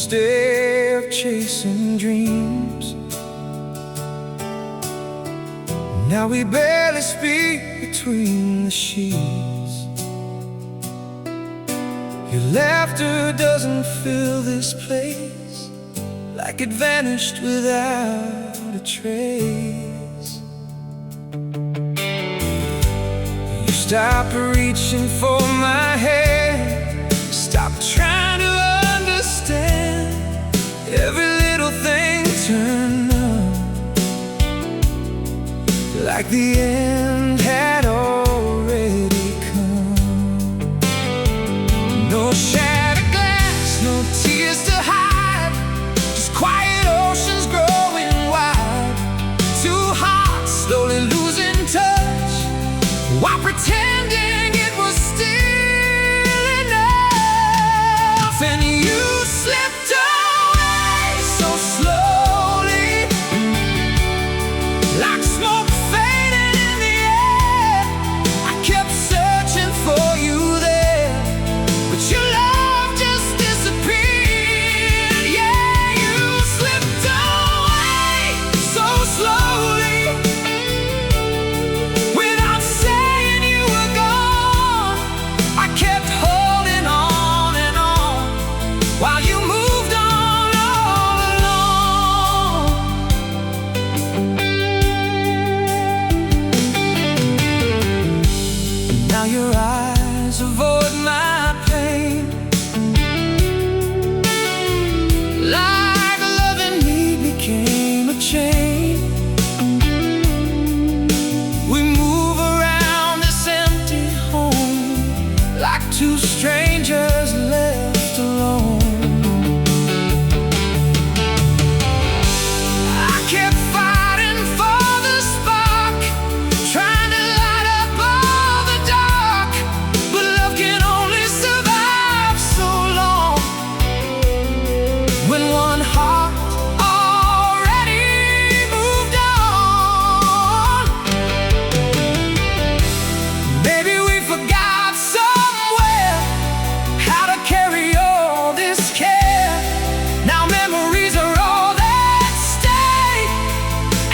instead of chasing dreams. Now we barely speak between the sheets. Your laughter doesn't fill this place, like it vanished without a trace. You stopped reaching for my hand, stopped trying to understand. Every little thing turned numb, like the end had already come. No shattered glass, no tears to hide, just quiet oceans growing wide. Two hearts slowly losing touch, while pretending it was still enough. And you slipped away so slowly, like smoke fading in the air. I kept searching for you there, but your love just disappeared. Yeah, you slipped away so slowly, without saying you were gone. I kept holding on and on, while you moved on all alone. Now your eyes avoid my pain, like loving me became a chain. We move around this empty home, like two strangers left alone. I kept fighting for the spark, trying to light up all the dark, but love can only survive so long, when one heart already moved on. Maybe we forgot somewhere how to carry all this care. Now memories are all that stay,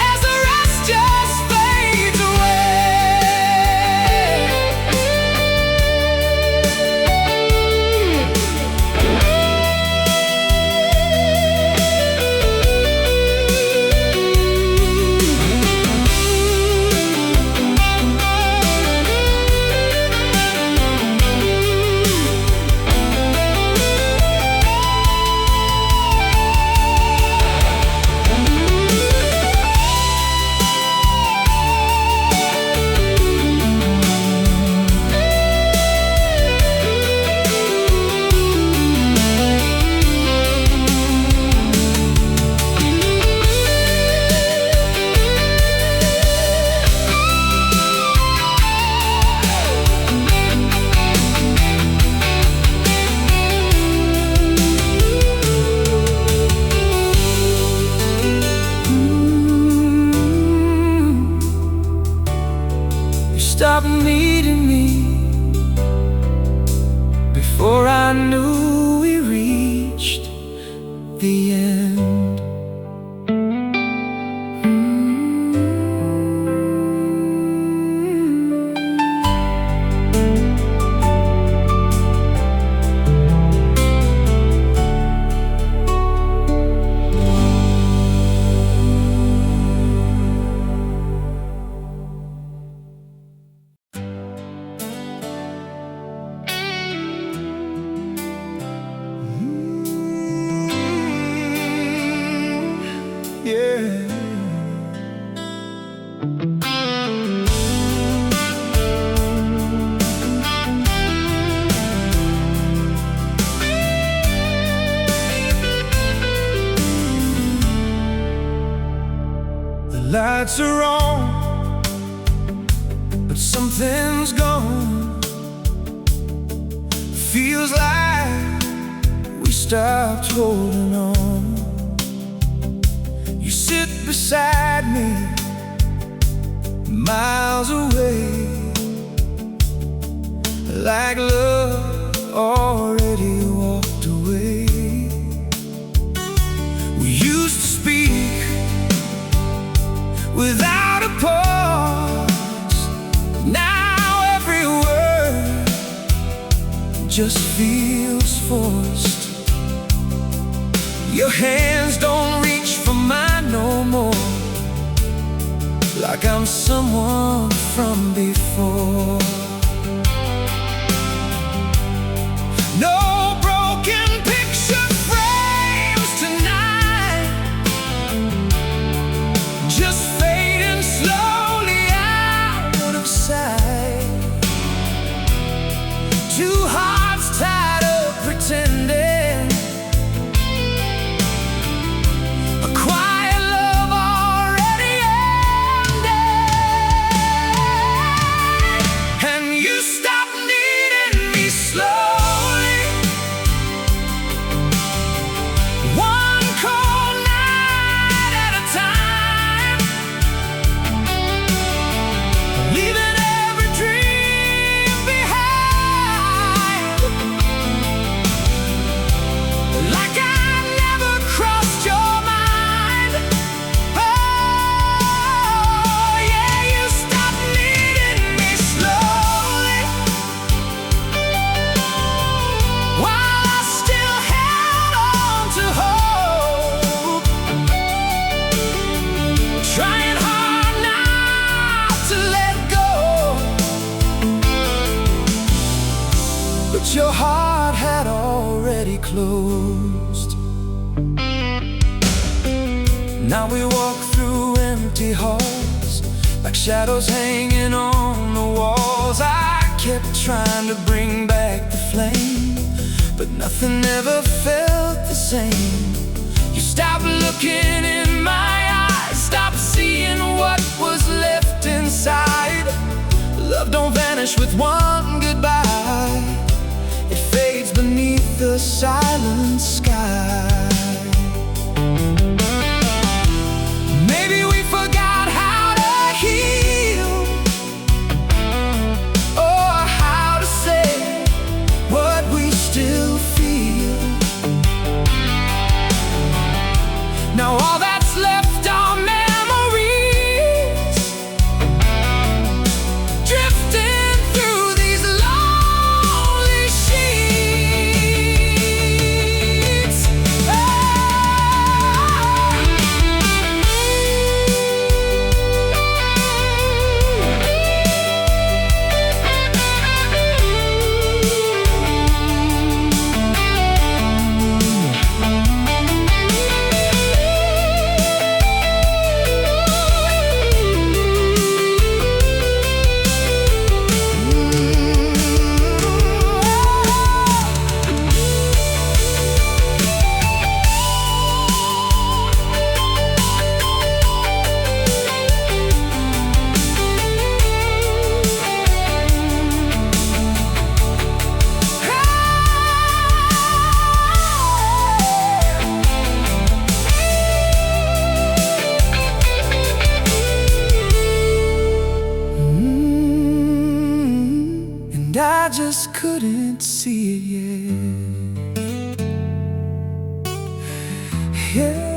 as the rest just fades You stopped needing me before I knew we reached the end. Yeah. The lights are on, but something's gone. Feels like we stopped holding on. You sit beside me, miles away, like love already walked away. just feels forced. Your hands don't reach for mine no more, like I'm someone from before. No broken picture frames tonight, just fading slowly out of sight. Two hearts tied up pretending, a quiet love already ended. And you stopped needing me slowly, one cold night at a time, leaving every dream behind. Like I never crossed your mind. Oh, yeah, you stopped needing me slowly, while I still held on to hope, trying hard not to let go. But your heart had already closed. Now we walk through empty halls, like shadows hanging on the walls. I kept trying to bring back the flame, but nothing ever felt the same. You stopped looking in my eyes, stopped seeing what was left inside. Love don't vanish with one goodbye, it fades beneath the silent sky. Maybe we forgot how to heal, or how to say what we still feel. Now all that's left are memories, drifting through these lonely sheets. And I just couldn't see it yet. Yeah.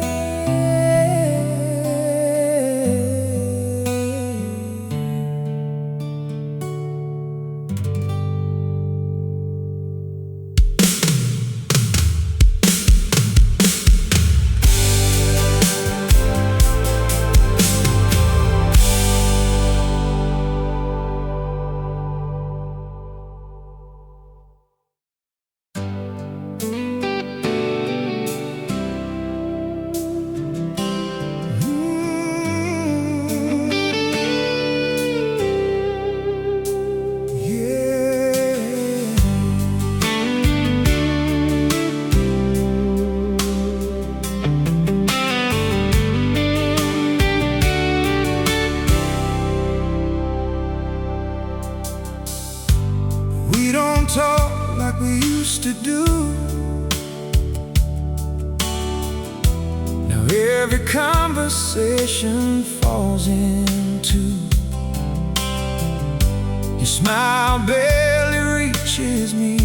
Talk like we used to do. Now every conversation falls into, your smile barely reaches me,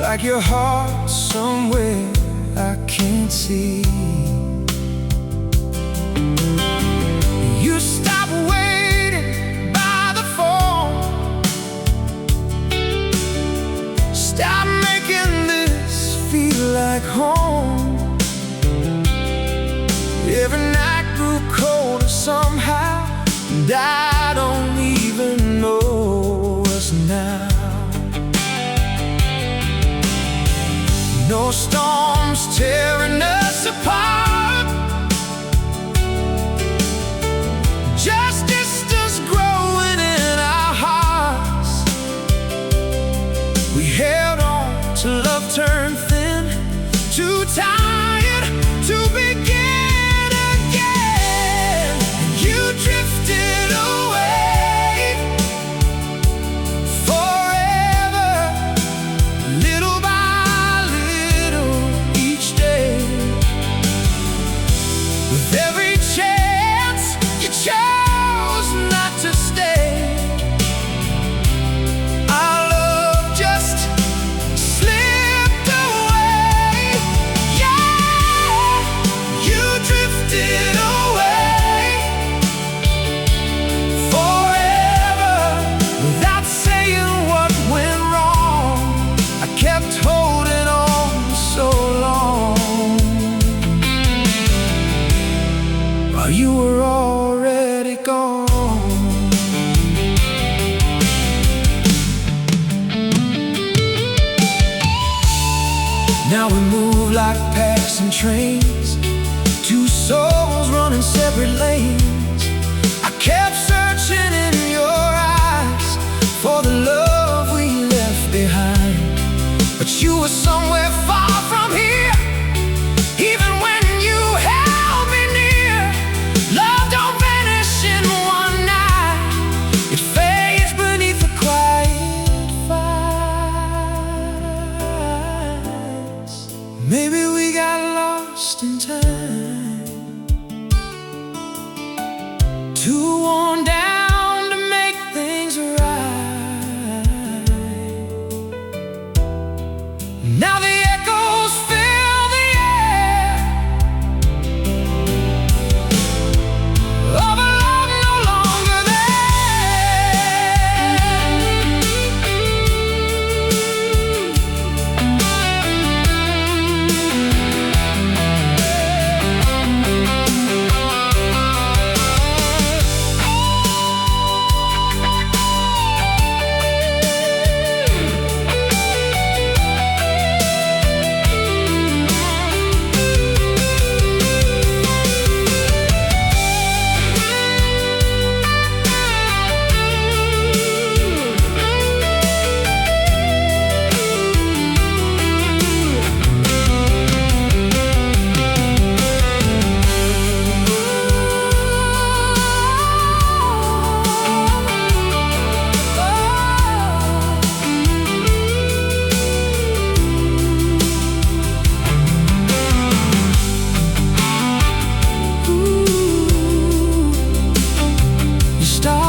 like your heart somewhere I can't see. You stop waiting by the phone, like home. Every night grew colder somehow, and I don't even know us now. No storms tearing us apart, just distance growing in our hearts. We held on till love turned thin, too tired to begin again. You drifted away forever, little by little each day. With every chance you chose not to stay, our love just slipped away. Yeah, you drifted away forever without saying what went wrong. I kept holding on so long while you were already gone. Now we move like passing trains, two souls running separate lanes. I kept searching in your eyes for the love we left behind, but you were somewhere far from here. Even when you held me near, love don't vanish in one night. It fades beneath the quiet fires. Maybe we got lost in time, too worn down to make things right. Now the echoes fill the air of a love no longer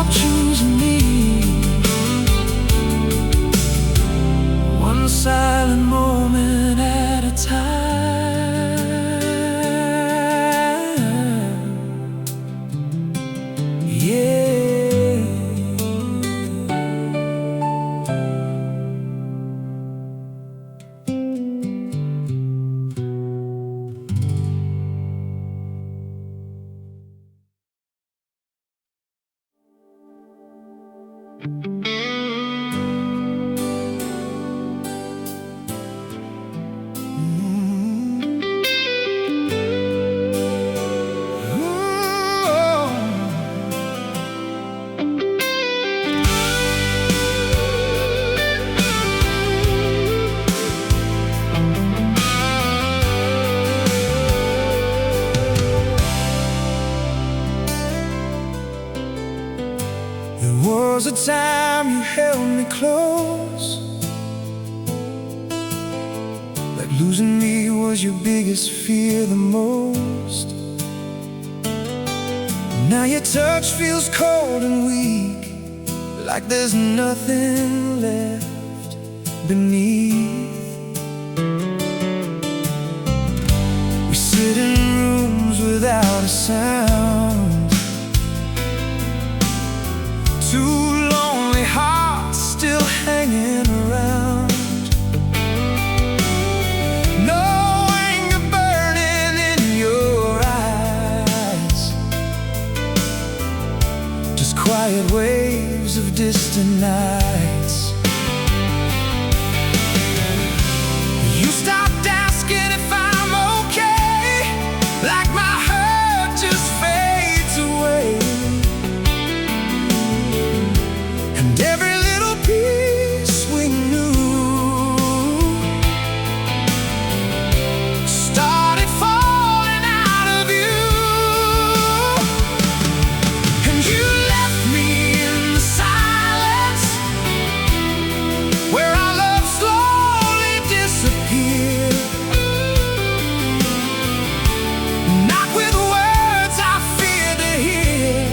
choosing me, one silent moment at a time. Yeah. There was a time you held me close, like losing me was your biggest fear the most. Now your touch feels cold and weak, like there's nothing left beneath. We sit in rooms without a sound, two lonely hearts still hanging around. No waves of distant nights. You stopped asking if I'm okay, like my hurt just fades away. And every little piece we knew started falling out of you. And you left me in the silence, where our love slowly disappeared. Not with words I fear to hear,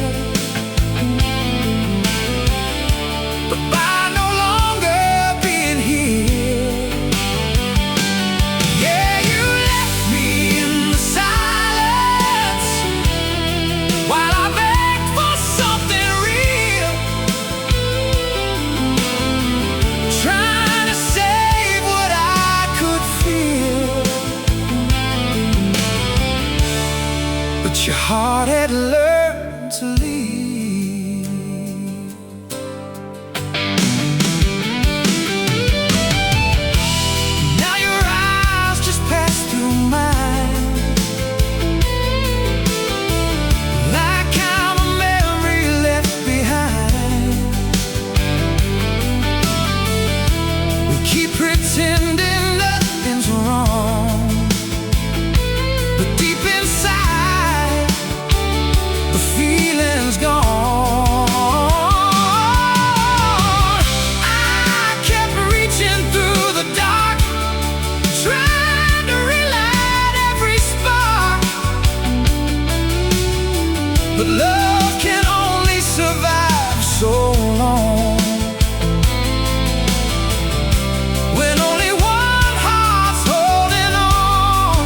but by no longer being here. Yeah, you left me in the silence, while I begged for something real, trying to save what I could feel. But your heart had learned to leave. Now your eyes just pass through mine, like I'm a memory left behind. We keep pretending nothing's wrong, but deep inside, the feeling's gone. I kept reaching through the dark, trying to relight every spark, but love can only survive so long, when only one heart's holding on.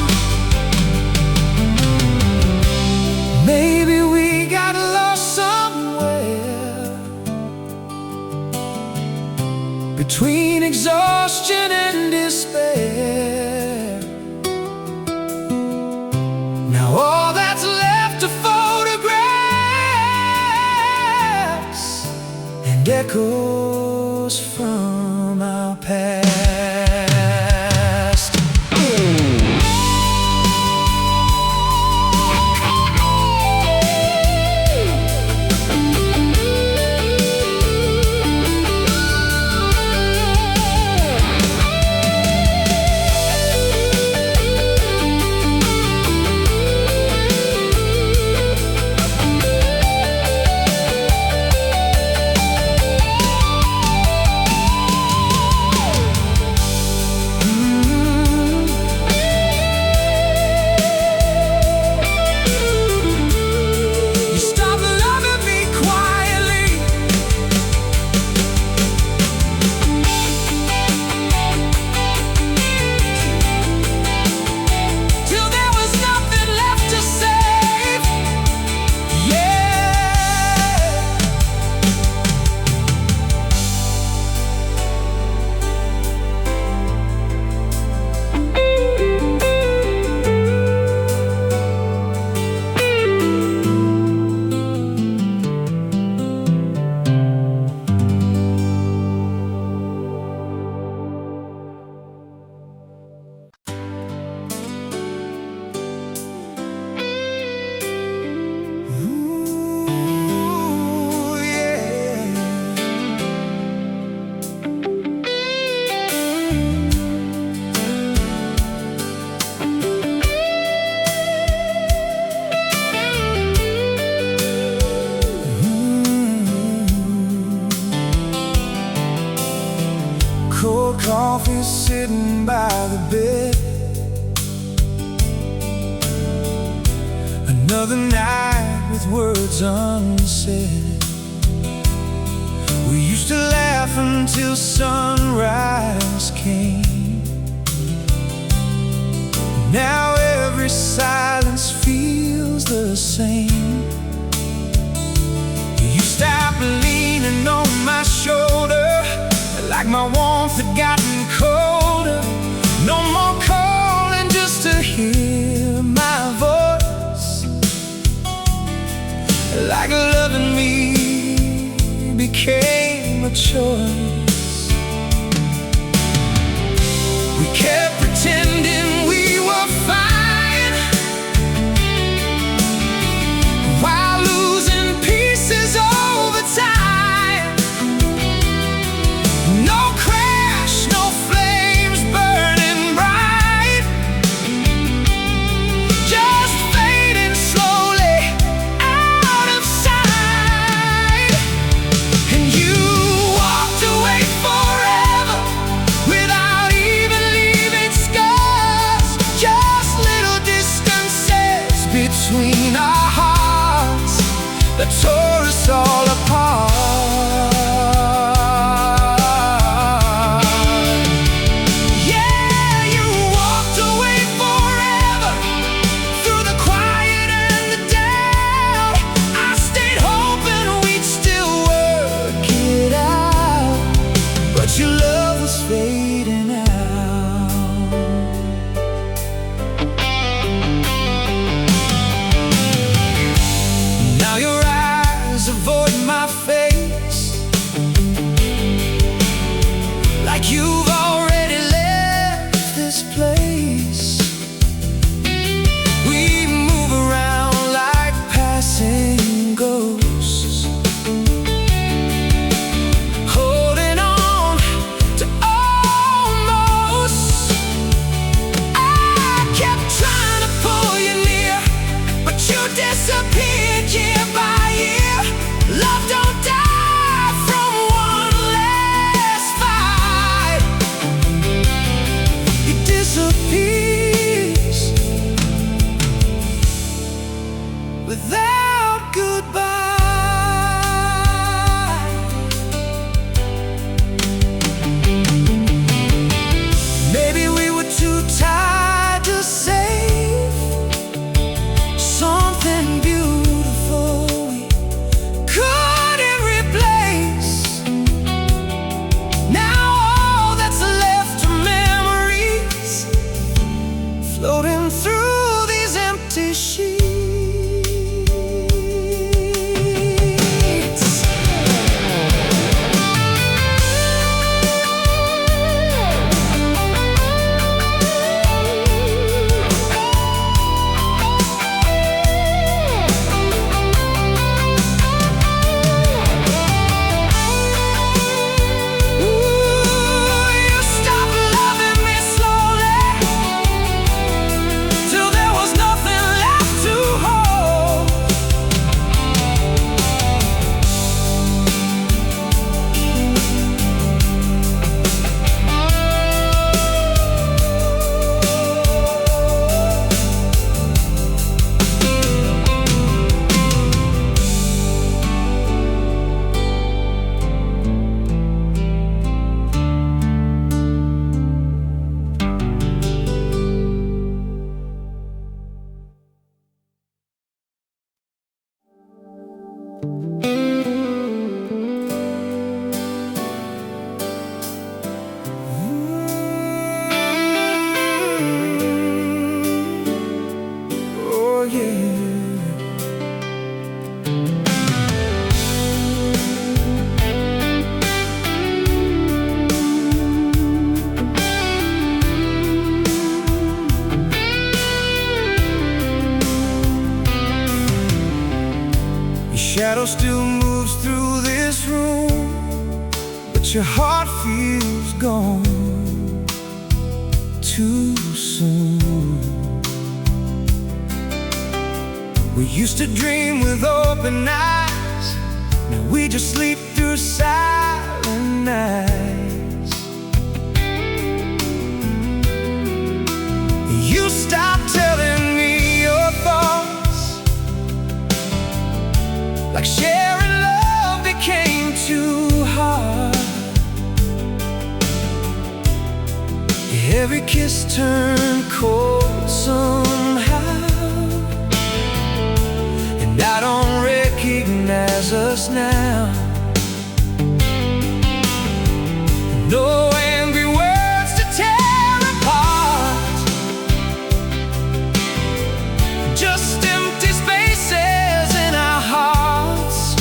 Maybe we got lost somewhere between exhaustion and despair. Now all that's left are photographs and echoes from our past. You stopped loving me quietly, till there was nothing left to save. Yeah. Ooh, yeah. Cold coffee sitting by the bed, another night with words unsaid. We used to laugh until sunrise came. Now every silence feels the same. You stopped leaning on my shoulder, like my warmth had gotten colder. No more calling just to hear my voice, like loving me became a choice. We kept pretending we were fine, while losing pieces over time. No crash, no flames burning bright, just fading slowly out of sight. And you walked away forever without even leaving scars, just little distances between our hearts that tore us all apart. Yeah, you walked away forever through the quiet and the doubt. I stayed hoping we'd still work it out, but your love was fading out. Now your eyes avoid my face, like you've already left this place. We move around like passing ghosts, holding on to almost. I kept trying to pull you near, but you disappeared year by year. Love don't die from one last fight. It disappears without goodbye. Maybe we were too tired to save something beautiful we couldn't replace. Now all that's left are memories floating through these empty sheets. Ooh, you stopped loving me slowly, till there was nothing left to hold. Oh yeah. Your shadow still moves through this room, but your heart feels gone too soon. We used to dream with open eyes, now we just sleep through silent nights. You stopped telling me your thoughts, like sharing love became too hard. Every kiss turned cold somehow, and I don't recognize us now. No angry words to tear apart, just empty spaces in our hearts.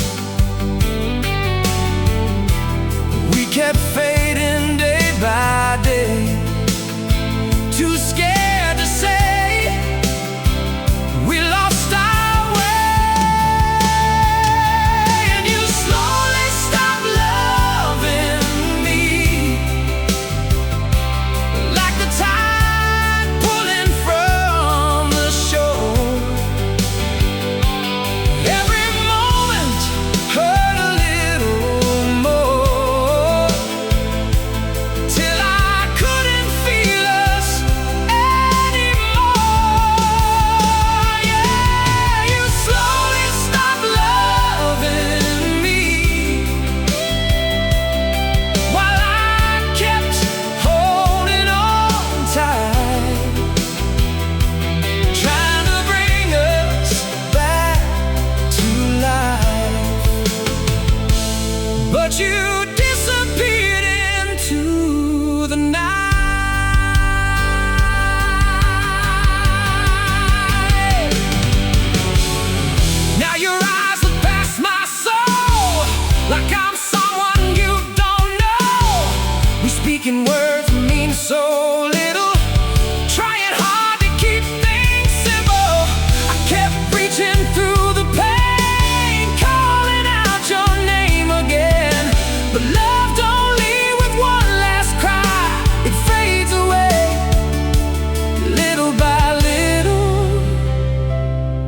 little by little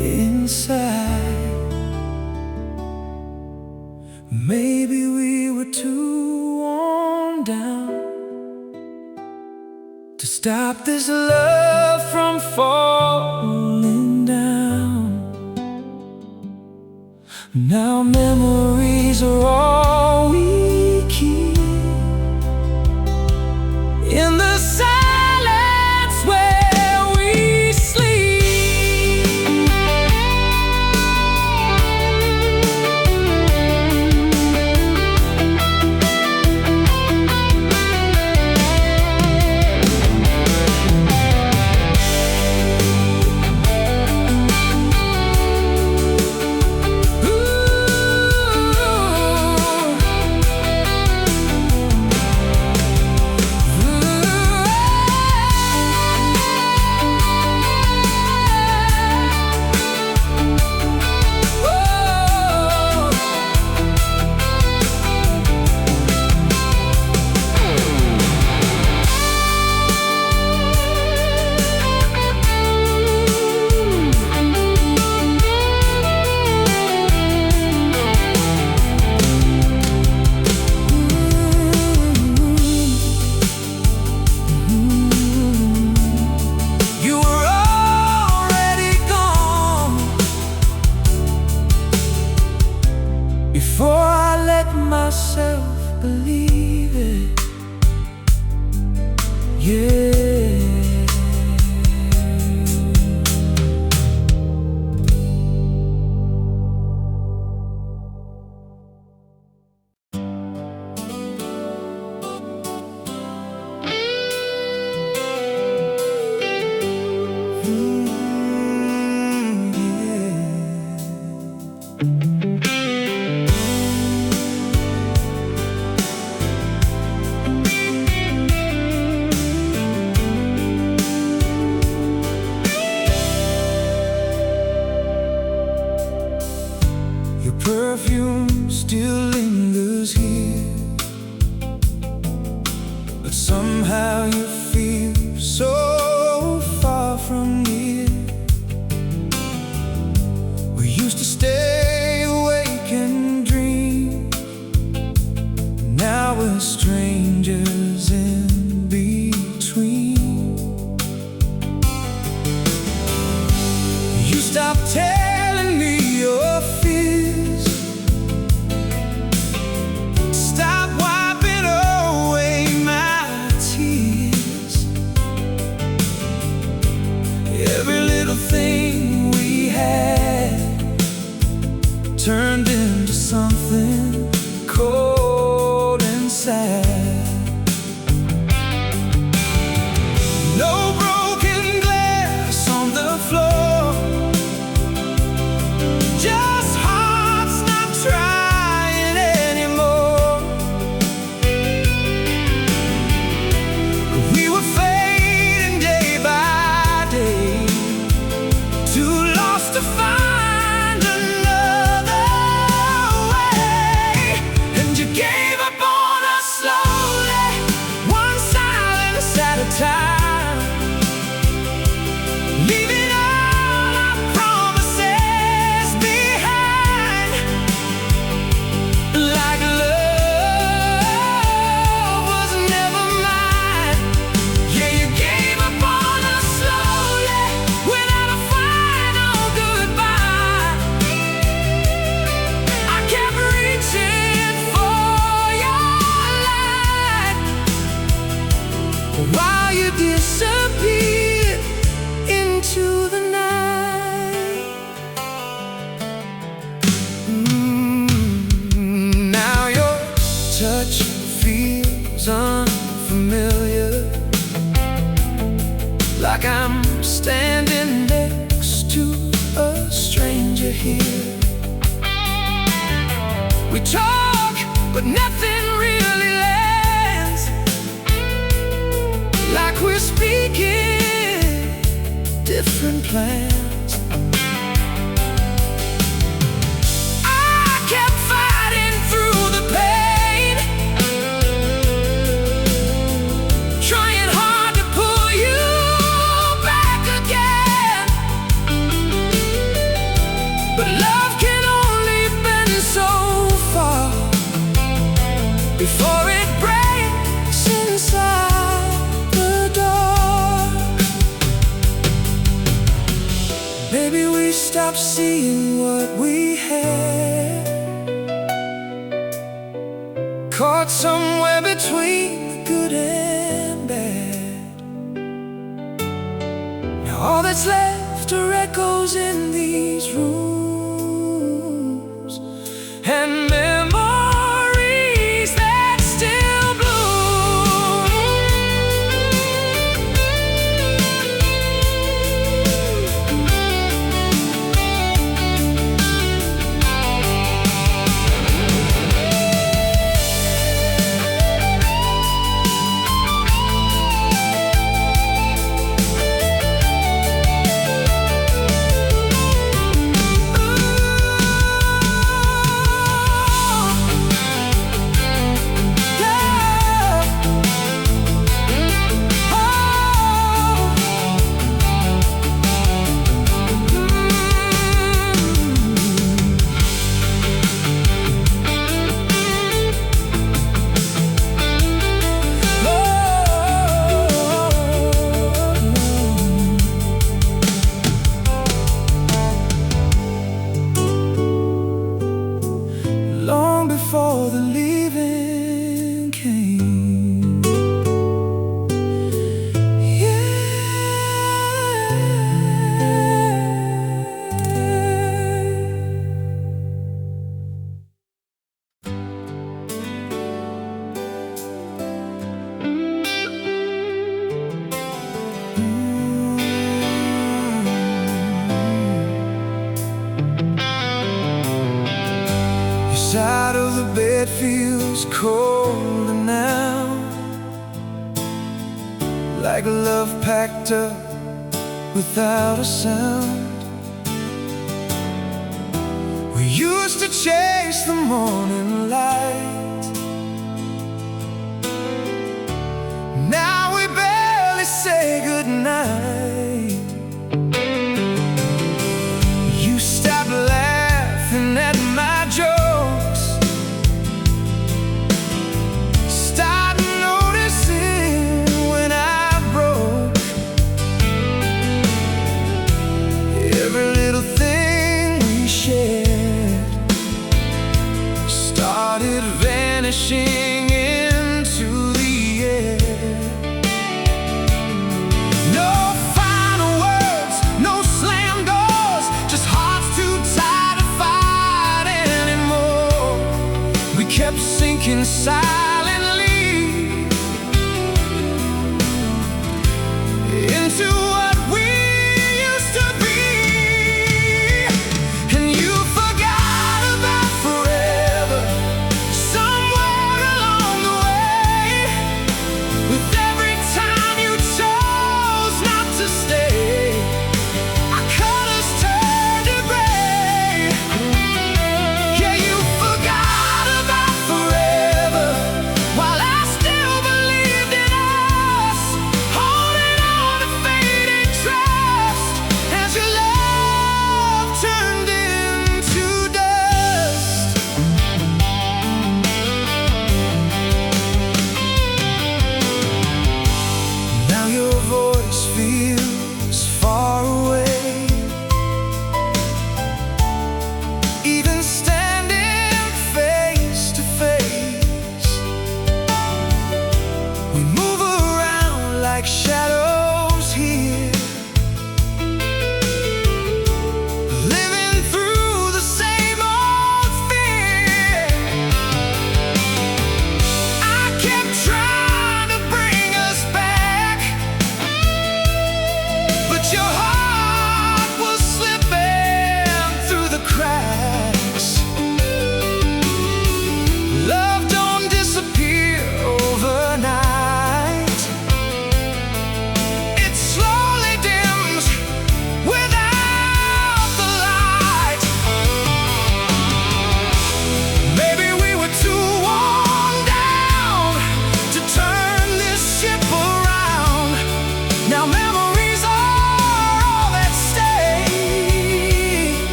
inside. Maybe we were too worn down to stop this love from falling down. Now memories are all we keep in the silence where we sleep. Before I let myself believe it, yeah. Your perfume still lingers here, but somehow you feel so far from near. We used to stay awake and dream, now we're strangers in between. You stopped telling me your fears, stop wiping away my tears. Every little thing we had turned into something cold and sad. No broken glass on the floor, just hearts not trying anymore. We were fading day by day, too lost to find another way. And you gave up on us slowly, one silence at a time, leaving all our promises behind. Like love was never mine. Yeah, you gave up on us slowly, without a final goodbye. I kept reaching for your light, while you disappeared into the night. Now your touch feels unfamiliar, like I'm standing next to a stranger here. We talk, but nothing really lands, like we're speaking different plans. I kept fighting through the pain, trying hard to pull you back stopped seeing what we had, caught somewhere between the good and bad. Now all that's left are echoes in these rooms and memories that still bloom. Long before the leaving came, Your side of the bed feels colder now, like love packed up without a sound. We used to chase the morning light, now we barely say goodnight. You stopped laughing at my jokes, start noticing when I broke. Every little thing we shared started vanishing.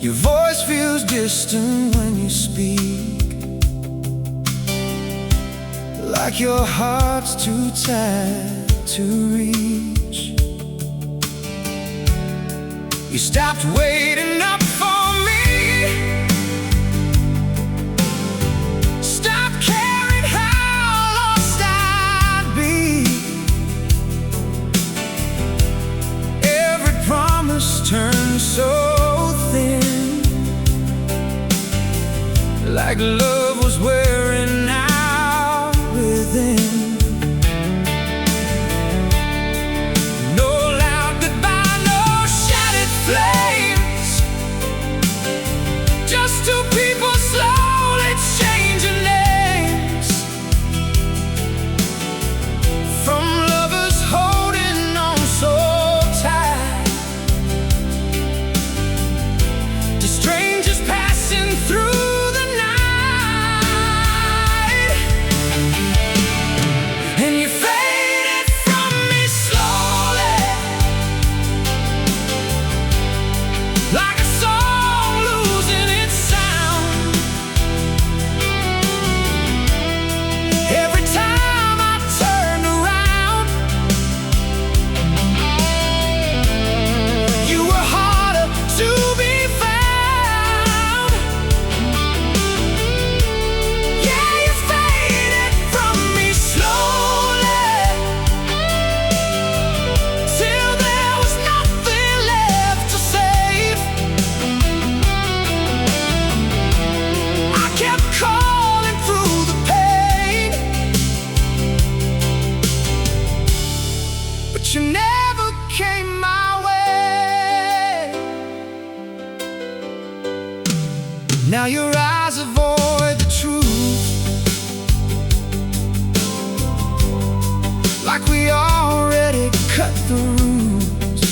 Your voice feels distant when you speak, like your heart's too tired to reach. You stopped waiting up for me, stopped caring how lost I'd be. Every promise turned so thin, like love was wearing out within. No loud goodbye, no shattered flames, just two people slowly changing names. From lovers holding on so tight to strangers passing through. Like a song losing its sound. Every time I turned around, you were harder to be found. Yeah, you faded from me slowly, till there was nothing left to say. Calling through the pain, but you never came my way. Now your eyes avoid the truth, like we already cut the roots.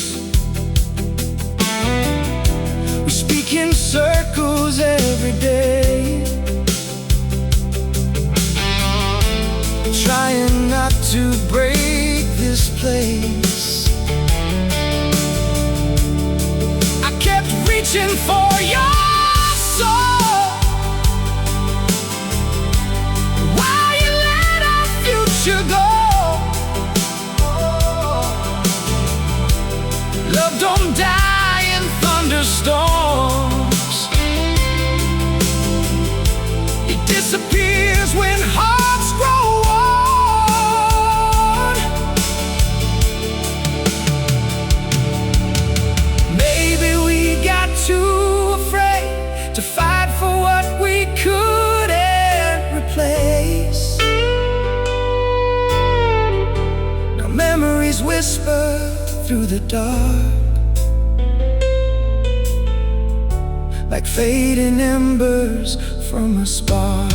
We speak in circles every day, trying not to break this place. I kept reaching for your soul, while you let our future go. Love don't die in thunderstorms, it disappears when hearts grow old. Maybe we got too afraid to fight for what we couldn't replace. Now memories whisper through the dark, like fading embers from a spark.